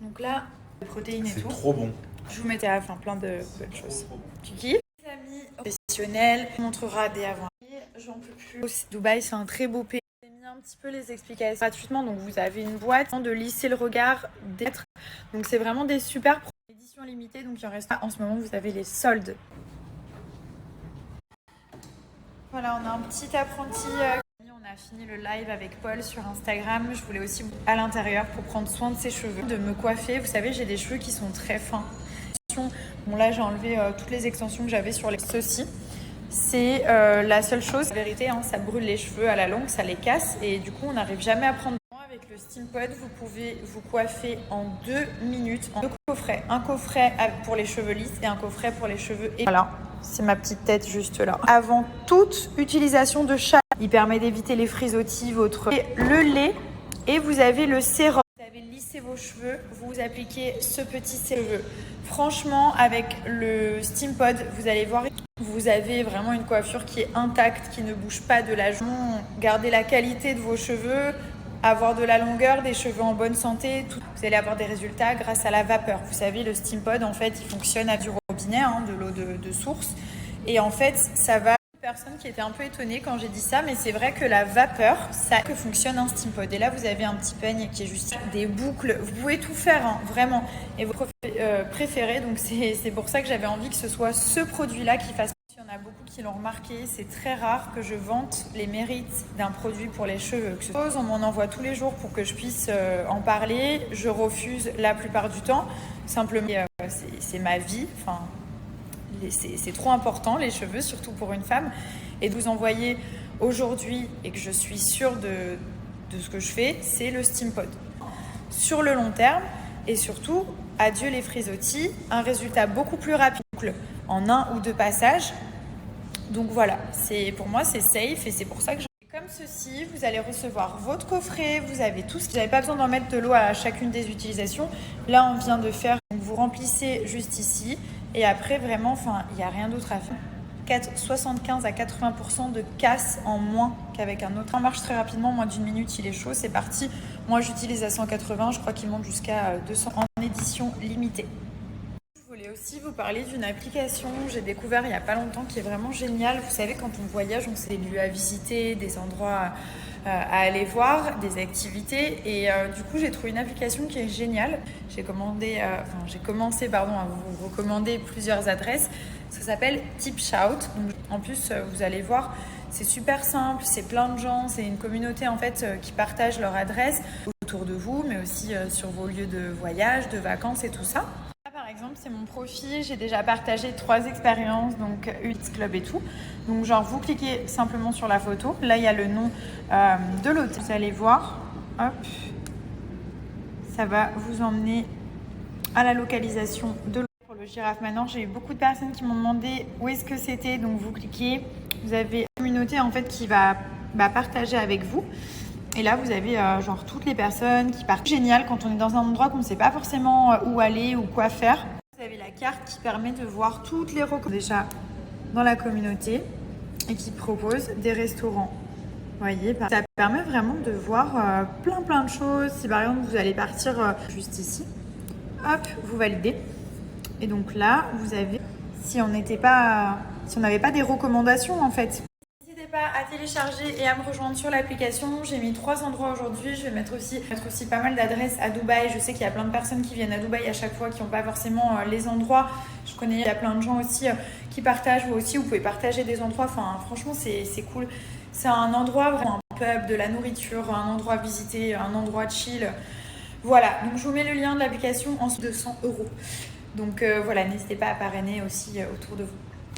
Donc là, les protéines et C'est tout. trop bon. Je vous mettais à la fin plein de bonnes choses. Tu kiffes? Les amis professionnels, on montrera des avant. J'en peux plus. Dubaï, c'est un très beau pays. J'ai mis un petit peu les explications gratuitement. Donc vous avez une boîte de lisser le regard d'être. Donc c'est vraiment des super éditions limitées. Donc il en reste pas. En ce moment, vous avez les soldes. Voilà, on a un petit apprenti. On a fini le live avec Paul sur Instagram. Je voulais aussi à l'intérieur pour prendre soin de ses cheveux, de me coiffer. Vous savez, j'ai des cheveux qui sont très fins. Bon là, j'ai enlevé toutes les extensions que j'avais sur les... Ceci, c'est la seule chose. La vérité, hein, ça brûle les cheveux à la longue, ça les casse. Et du coup, on n'arrive jamais à prendre... Avec le Steam Pod, vous pouvez vous coiffer en 2 minutes. En 2 coffrets. Un coffret pour les cheveux lisses et un coffret pour les cheveux... Et voilà, c'est ma petite tête juste là. Avant toute utilisation de chat, il permet d'éviter les frisottis, votre... Et le lait, et vous avez le sérum. Vous avez lissé vos cheveux, vous appliquez ce petit sérum. Franchement, avec le Steam Pod, vous allez voir, vous avez vraiment une coiffure qui est intacte, qui ne bouge pas de la joue. Gardez la qualité de vos cheveux, avoir de la longueur, des cheveux en bonne santé. Vous allez avoir des résultats grâce à la vapeur. Vous savez, le Steam Pod, en fait, il fonctionne à du robinet, hein, de l'eau de source. Et en fait, ça va... Personne qui était un peu étonnée quand j'ai dit ça, mais c'est vrai que la vapeur, ça que fonctionne un Steam Pod. Et là, vous avez un petit peigne qui est juste des boucles. Vous pouvez tout faire, hein, vraiment. Et votre préféré, donc c'est pour ça que j'avais envie que ce soit ce produit-là qui fasse. Il y en a beaucoup qui l'ont remarqué. C'est très rare que je vante les mérites d'un produit pour les cheveux. On m'en envoie tous les jours pour que je puisse en parler. Je refuse la plupart du temps. Simplement, c'est ma vie. Enfin. C'est trop important, les cheveux, surtout pour une femme. Et de vous envoyer aujourd'hui, et que je suis sûre de ce que je fais, c'est le Steam Pod. Sur le long terme, et surtout, adieu les frisottis, un résultat beaucoup plus rapide en 1 ou 2 passages. Donc voilà, pour moi c'est safe et c'est pour ça que comme ceci, vous allez recevoir votre coffret, vous avez tout ce que vous n'avez pas besoin d'en mettre de l'eau à chacune des utilisations. Là, on vient de faire, donc vous remplissez juste ici. Et après, vraiment, il n'y a rien d'autre à faire. 75 à 80% de casse en moins qu'avec un autre. Ça marche très rapidement, moins d'1 minute, il est chaud, c'est parti. Moi, j'utilise à 180, je crois qu'il monte jusqu'à 200 en édition limitée. Je voulais aussi vous parler d'une application que j'ai découvert il n'y a pas longtemps qui est vraiment géniale. Vous savez, quand on voyage, on sait des lieux à visiter, des endroits à aller voir, des activités. Et du coup, j'ai trouvé une application qui est géniale. J'ai commencé à vous recommander plusieurs adresses. Ça s'appelle TipShout. Donc, en plus, vous allez voir, c'est super simple, c'est plein de gens, c'est une communauté en fait qui partage leur adresse autour de vous, mais aussi sur vos lieux de voyage, de vacances et tout ça. Par exemple, c'est mon profil, j'ai déjà partagé 3 expériences, donc UX Club et tout. Donc genre, vous cliquez simplement sur la photo. Là, il y a le nom de l'hôtel. Vous allez voir, hop, ça va vous emmener à la localisation de l'hôtel. Pour le Girafe Manor, j'ai eu beaucoup de personnes qui m'ont demandé où est-ce que c'était. Donc vous cliquez, vous avez une communauté en fait qui va partager avec vous. Et là, vous avez genre toutes les personnes qui partent. Génial quand on est dans un endroit qu'on ne sait pas forcément où aller ou quoi faire. Vous avez la carte qui permet de voir toutes les recommandations déjà dans la communauté et qui propose des restaurants. Vous voyez, ça permet vraiment de voir plein de choses. Si par exemple vous allez partir juste ici, hop, vous validez. Et donc là, vous avez, si on n'avait pas des recommandations en fait. Pas à télécharger et à me rejoindre sur l'application. J'ai mis 3 endroits aujourd'hui. Je vais mettre aussi pas mal d'adresses à Dubaï. Je sais qu'il y a plein de personnes qui viennent à Dubaï à chaque fois qui n'ont pas forcément les endroits. Je connais, il y a plein de gens aussi qui partagent. Vous aussi, vous pouvez partager des endroits. Enfin, franchement, c'est cool. C'est un endroit vraiment un pub, de la nourriture, un endroit à visiter, un endroit chill. Voilà. Donc, je vous mets le lien de l'application en 200 €. Donc, voilà, n'hésitez pas à parrainer aussi autour de vous.